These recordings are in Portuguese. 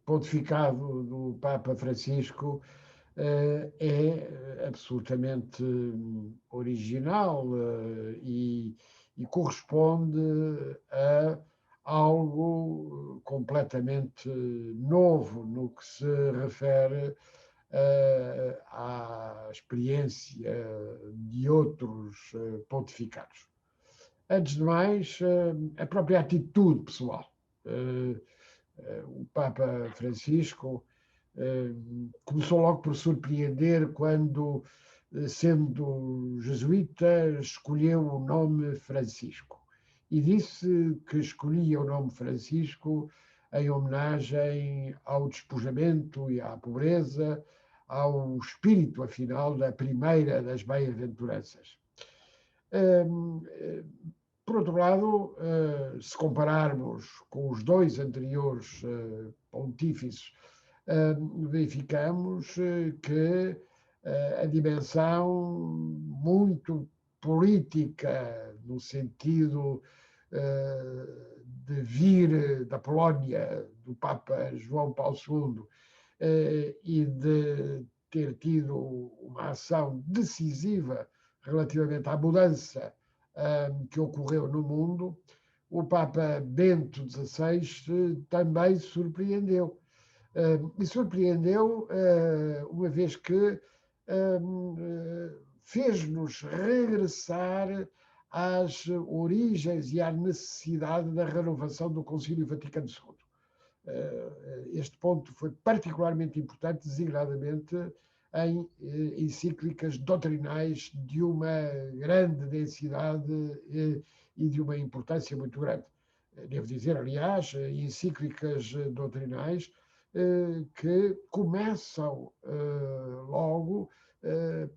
pontificado do Papa Francisco é absolutamente original e corresponde a algo completamente novo no que se refere à experiência de outros pontificados. Antes de mais, a própria atitude pessoal. O Papa Francisco começou logo por surpreender quando, sendo jesuíta, escolheu o nome Francisco. E disse que escolhia o nome Francisco em homenagem ao despojamento e à pobreza, ao espírito, afinal, da primeira das bem-aventuranças. Por outro lado, se compararmos com os dois anteriores pontífices, verificamos que a dimensão muito política, no sentido de vir da Polónia, do Papa João Paulo II, e de ter tido uma ação decisiva relativamente à mudança que ocorreu no mundo, o Papa Bento XVI também surpreendeu. E surpreendeu uma vez que fez-nos regressar às origens e à necessidade da renovação do Concílio Vaticano II. Este ponto foi particularmente importante, designadamente em encíclicas doutrinais de uma grande densidade e de uma importância muito grande. Devo dizer, aliás, encíclicas doutrinais que começam logo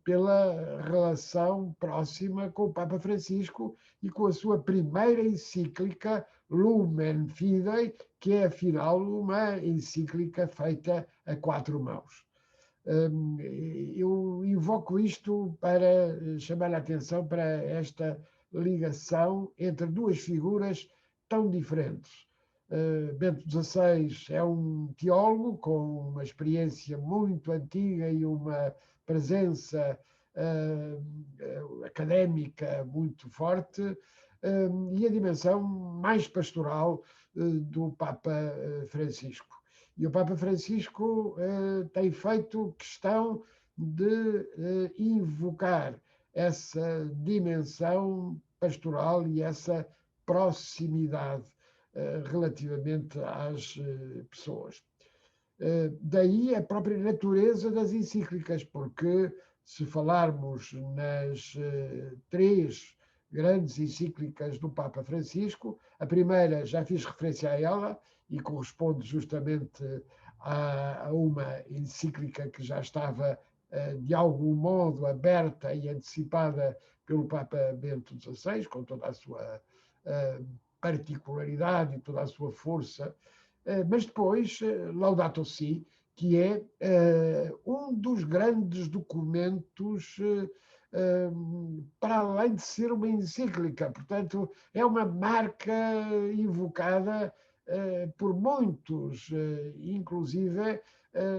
pela relação próxima com o Papa Francisco e com a sua primeira encíclica Lumen Fidei, que é afinal uma encíclica feita a quatro mãos. Eu invoco isto para chamar a atenção para esta ligação entre duas figuras tão diferentes. Bento XVI é um teólogo com uma experiência muito antiga e uma presença académica muito forte, e a dimensão mais pastoral do Papa Francisco. E o Papa Francisco tem feito questão de invocar essa dimensão pastoral e essa proximidade relativamente às pessoas. Daí a própria natureza das encíclicas, porque se falarmos nas três grandes encíclicas do Papa Francisco, a primeira já fiz referência a ela e corresponde justamente a uma encíclica que já estava de algum modo aberta e antecipada pelo Papa Bento XVI, com toda a sua particularidade e toda a sua força, mas depois Laudato Si, que é um dos grandes documentos para além de ser uma encíclica, portanto é uma marca invocada por muitos, inclusive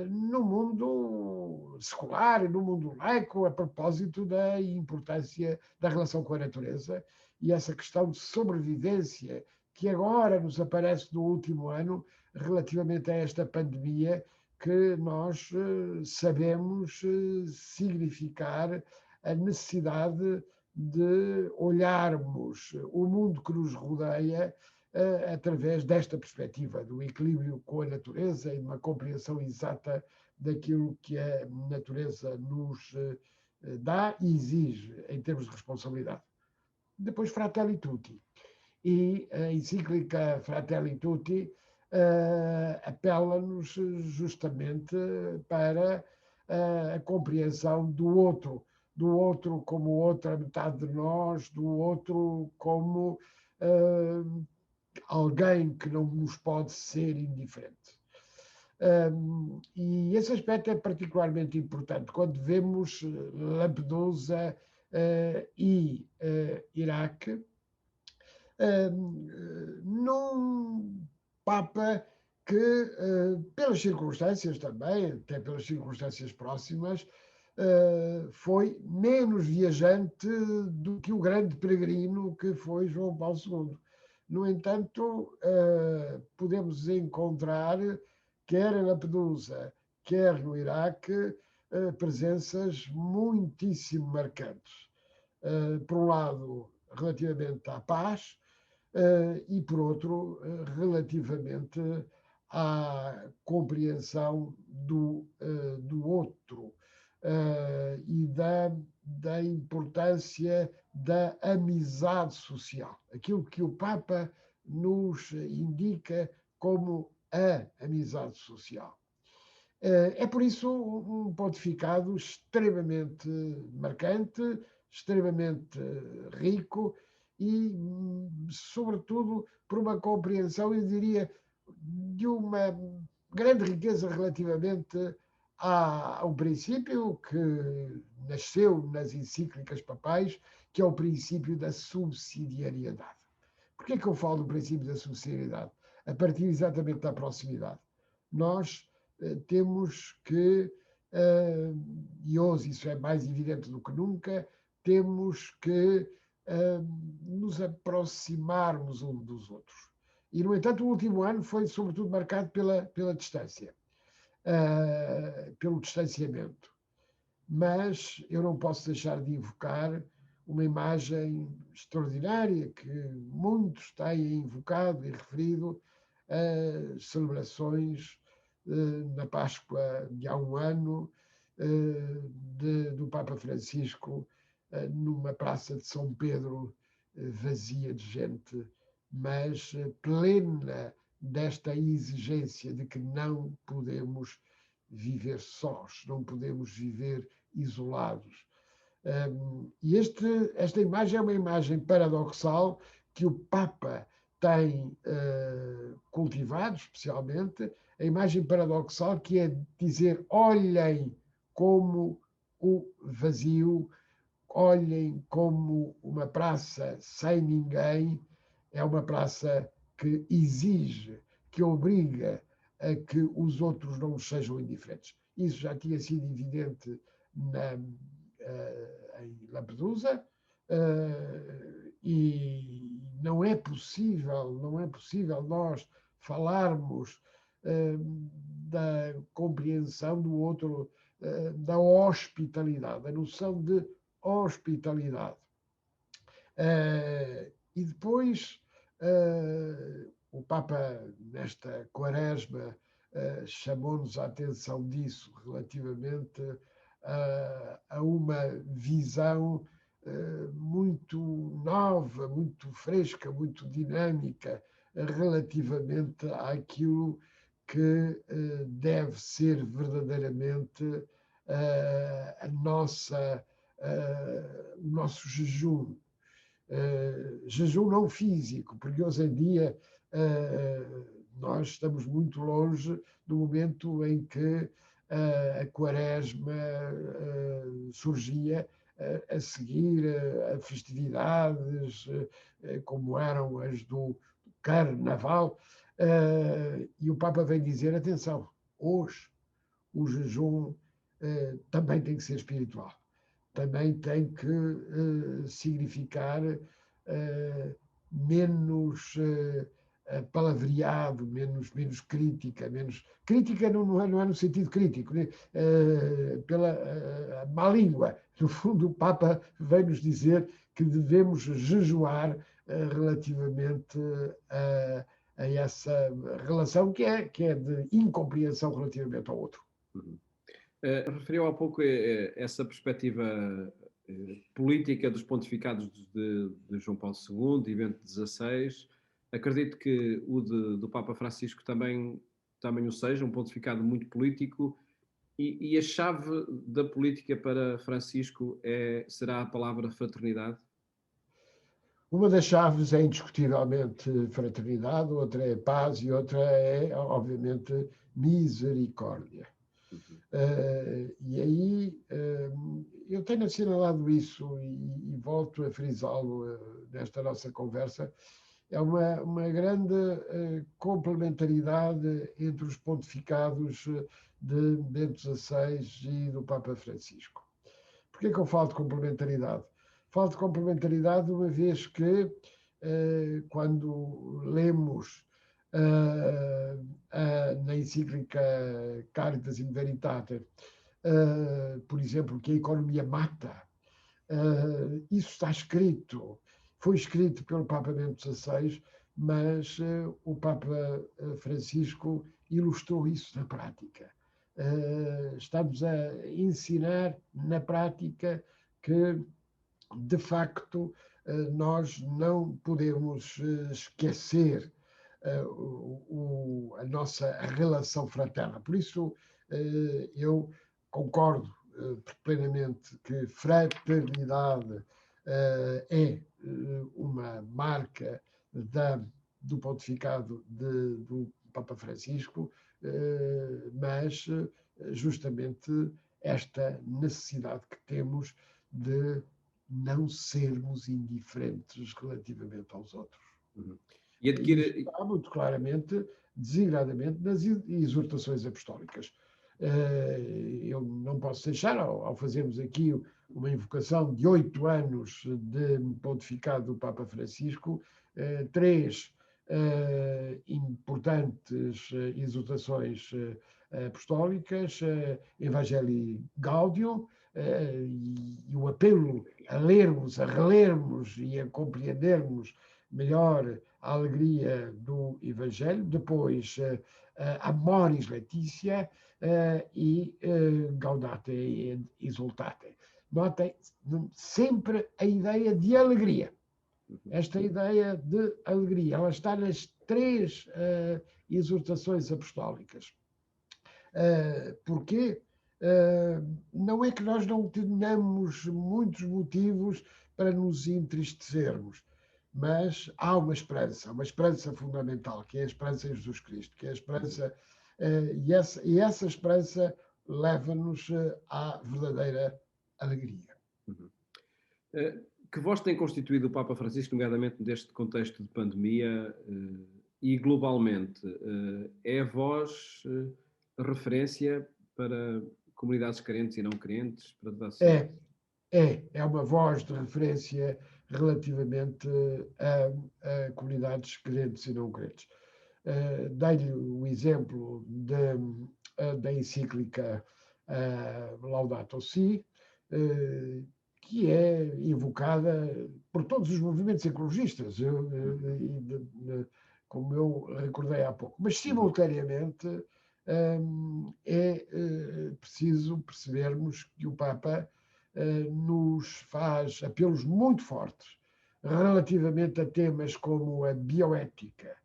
no mundo secular, no mundo laico, a propósito da importância da relação com a natureza e essa questão de sobrevivência que agora nos aparece no último ano relativamente a esta pandemia que nós sabemos significar a necessidade de olharmos o mundo que nos rodeia através desta perspectiva, do equilíbrio com a natureza e de uma compreensão exata daquilo que a natureza nos dá e exige em termos de responsabilidade. Depois, Fratelli Tutti. E a encíclica Fratelli Tutti apela-nos justamente para a compreensão do outro como outra metade de nós, do outro como alguém que não nos pode ser indiferente. E esse aspecto é particularmente importante quando vemos Lampedusa e Iraque, num Papa que, pelas circunstâncias também, até pelas circunstâncias próximas, foi menos viajante do que o grande peregrino que foi João Paulo II. No entanto, podemos encontrar, quer em Lampedusa, quer no Iraque, presenças muitíssimo marcantes. Por um lado, relativamente à paz, e por outro, relativamente à compreensão do outro e da importância da amizade social. Aquilo que o Papa nos indica como a amizade social. É por isso um pontificado extremamente marcante, extremamente rico e, sobretudo, por uma compreensão, eu diria, de uma grande riqueza relativamente ao princípio que nasceu nas encíclicas papais, que é o princípio da subsidiariedade. Por que é que eu falo do princípio da subsidiariedade? A partir exatamente da proximidade. Nós temos que, e hoje isso é mais evidente do que nunca, temos que nos aproximarmos uns dos outros. E, no entanto, o último ano foi, sobretudo, marcado pela distância, pelo distanciamento. Mas eu não posso deixar de invocar uma imagem extraordinária que muitos têm invocado e referido as celebrações na Páscoa de há um ano do Papa Francisco numa praça de São Pedro vazia de gente, mas plena desta exigência de que não podemos viver sós, não podemos viver isolados. E esta imagem é uma imagem paradoxal que o Papa tem cultivado, especialmente, a imagem paradoxal que é dizer: olhem como o vazio, olhem como uma praça sem ninguém é uma praça que exige, que obriga a que os outros não sejam indiferentes. Isso já tinha sido evidente em Lampedusa, e não é possível nós falarmos da compreensão do outro, da hospitalidade, da noção de hospitalidade. E depois o Papa, nesta quaresma, chamou-nos a atenção disso relativamente a uma visão muito nova, muito fresca, muito dinâmica relativamente àquilo que deve ser verdadeiramente o nosso jejum. Jejum não físico, porque hoje em dia nós estamos muito longe do momento em que a quaresma surgia a seguir a festividades como eram as do Carnaval, e o Papa vem dizer: atenção, hoje o jejum também tem que ser espiritual, também tem que significar menos palavreado, menos crítica, crítica não é no sentido crítico, né? Pela má língua. No fundo, o Papa vem nos dizer que devemos jejuar relativamente a essa relação que é de incompreensão relativamente ao outro. Referiu há pouco essa perspectiva política dos pontificados de João Paulo II e Bento XVI. Acredito que o do Papa Francisco também o seja, um pontificado muito político, e a chave da política para Francisco será a palavra fraternidade? Uma das chaves é indiscutivelmente fraternidade, outra é paz e outra é, obviamente, misericórdia. E aí eu tenho assinalado isso e volto a frisá-lo nesta nossa conversa, é uma grande complementaridade entre os pontificados de Bento XVI e do Papa Francisco. Porquê que eu falo de complementaridade? Falo de complementaridade uma vez que, quando lemos na encíclica Caritas in Veritate, por exemplo, que a economia mata, isso está escrito, foi escrito pelo Papa Bento XVI, mas o Papa Francisco ilustrou isso na prática. Estamos a ensinar na prática que, de facto, nós não podemos esquecer a nossa relação fraterna. Por isso, eu concordo plenamente que fraternidade é uma marca do pontificado do Papa Francisco, mas justamente esta necessidade que temos de não sermos indiferentes relativamente aos outros. Uhum. E isso está muito claramente, desigradamente, nas exortações apostólicas. Eu não posso deixar, ao fazermos aqui uma invocação de 8 anos de pontificado do Papa Francisco, 3 importantes exortações apostólicas, Evangelii Gaudium, e o apelo a lermos, a relermos e a compreendermos melhor a alegria do Evangelho, depois Amoris Laetitia e Gaudate et Exultate. Notem sempre a ideia de alegria. Esta ideia de alegria, ela está nas 3 exortações apostólicas. Porquê? Não é que nós não tenhamos muitos motivos para nos entristecermos, mas há uma esperança fundamental, que é a esperança em Jesus Cristo, que é a esperança, e essa esperança leva-nos à verdadeira alegria. Uhum. Que voz tem constituído o Papa Francisco, nomeadamente deste contexto de pandemia e globalmente? É a voz referência para comunidades crentes e não crentes? Para É uma voz de referência relativamente a comunidades crentes e não crentes. Dei-lhe o exemplo da encíclica Laudato Si, que é invocada por todos os movimentos ecologistas, como eu recordei há pouco. Mas, simultaneamente, é preciso percebermos que o Papa nos faz apelos muito fortes relativamente a temas como a bioética,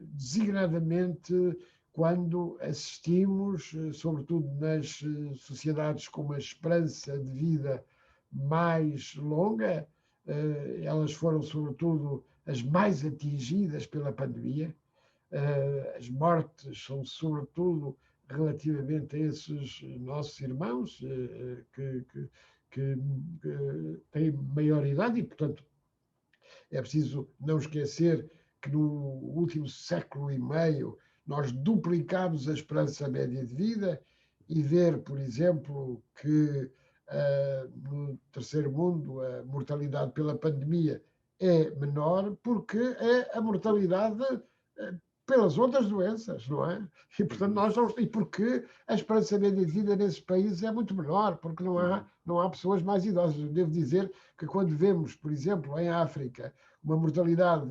designadamente quando assistimos, sobretudo nas sociedades com uma esperança de vida mais longa, elas foram sobretudo as mais atingidas pela pandemia. As mortes são sobretudo relativamente a esses nossos irmãos que têm maior idade e, portanto, é preciso não esquecer que no último século e meio nós duplicámos a esperança média de vida e ver, por exemplo, que no terceiro mundo a mortalidade pela pandemia é menor porque é a mortalidade pelas outras doenças, não é? E, portanto, e porque a esperança média de vida nesses países é muito menor, porque não há pessoas mais idosas. Eu devo dizer que quando vemos, por exemplo, em África, uma mortalidade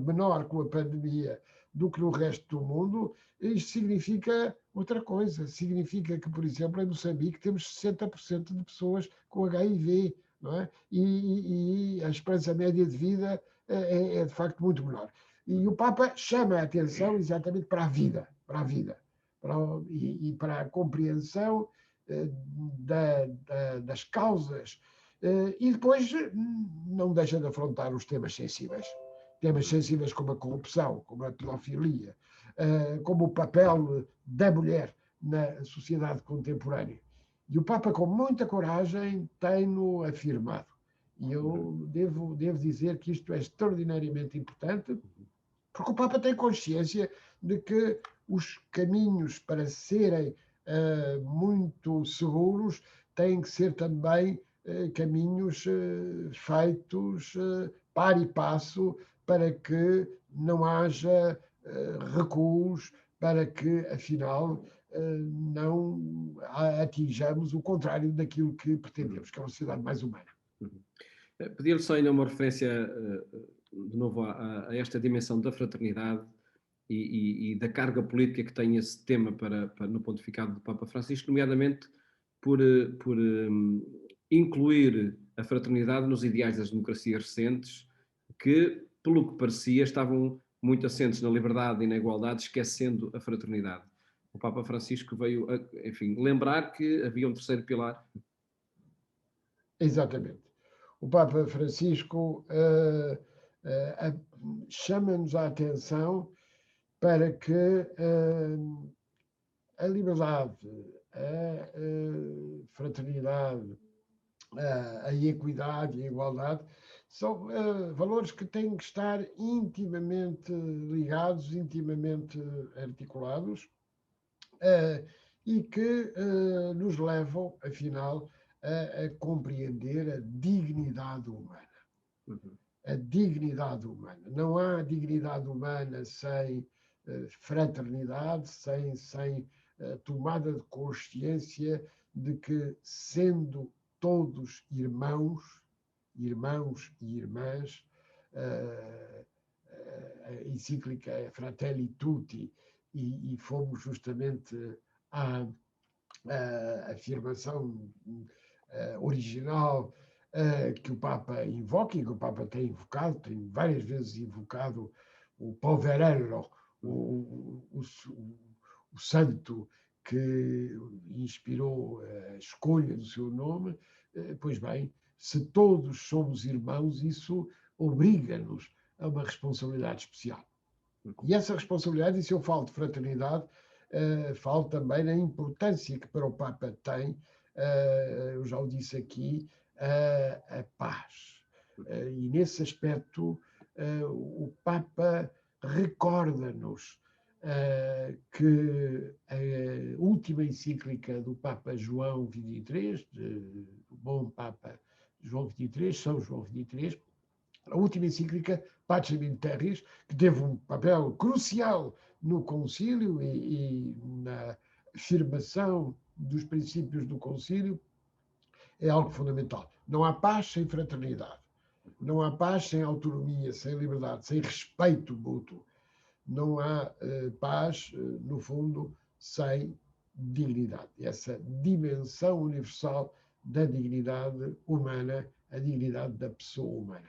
menor com a pandemia do que no resto do mundo, isto significa outra coisa. Significa que, por exemplo, em Moçambique temos 60% de pessoas com HIV, não é? E a esperança média de vida é de facto muito menor. E o Papa chama a atenção exatamente para a vida, e para a compreensão das causas. E depois não deixa de afrontar os temas sensíveis como a corrupção, como a pedofilia, como o papel da mulher na sociedade contemporânea. E o Papa, com muita coragem, tem-no afirmado. E eu devo dizer que isto é extraordinariamente importante, porque o Papa tem consciência de que os caminhos para serem muito seguros têm que ser também caminhos feitos par e passo para que não haja recuos, para que, afinal, não atinjamos o contrário daquilo que pretendemos, que é uma sociedade mais humana. Pedir-lhe só ainda uma referência, de novo, a esta dimensão da fraternidade e da carga política que tem esse tema no pontificado do Papa Francisco, nomeadamente por incluir a fraternidade nos ideais das democracias recentes, que, pelo que parecia, estavam muito assentes na liberdade e na igualdade, esquecendo a fraternidade. O Papa Francisco veio, enfim, lembrar que havia um terceiro pilar. Exatamente. O Papa Francisco chama-nos a atenção para que a liberdade, a fraternidade, a equidade e a igualdade são valores que têm que estar intimamente ligados, intimamente articulados e que nos levam, afinal, a compreender a dignidade humana. A dignidade humana. Não há dignidade humana sem fraternidade, sem tomada de consciência de que, sendo todos irmãos e irmãs, a encíclica é Fratelli Tutti, e fomos justamente à afirmação original que o Papa invoca e que o Papa tem invocado, tem várias vezes invocado o Poverello, o santo que inspirou a escolha do seu nome. Pois bem, se todos somos irmãos, isso obriga-nos a uma responsabilidade especial. E essa responsabilidade, e se eu falo de fraternidade, falo também na importância que para o Papa tem, eu já o disse aqui, a paz. E nesse aspecto, o Papa recorda-nos que a última encíclica do Papa João XXIII, do bom Papa João XXIII, São João XXIII, a última encíclica, Pacem in Terris, que teve um papel crucial no concílio e na afirmação dos princípios do concílio, é algo fundamental. Não há paz sem fraternidade. Não há paz sem autonomia, sem liberdade, sem respeito mútuo. Não há paz, no fundo, sem dignidade. Essa dimensão universal da dignidade humana, a dignidade da pessoa humana.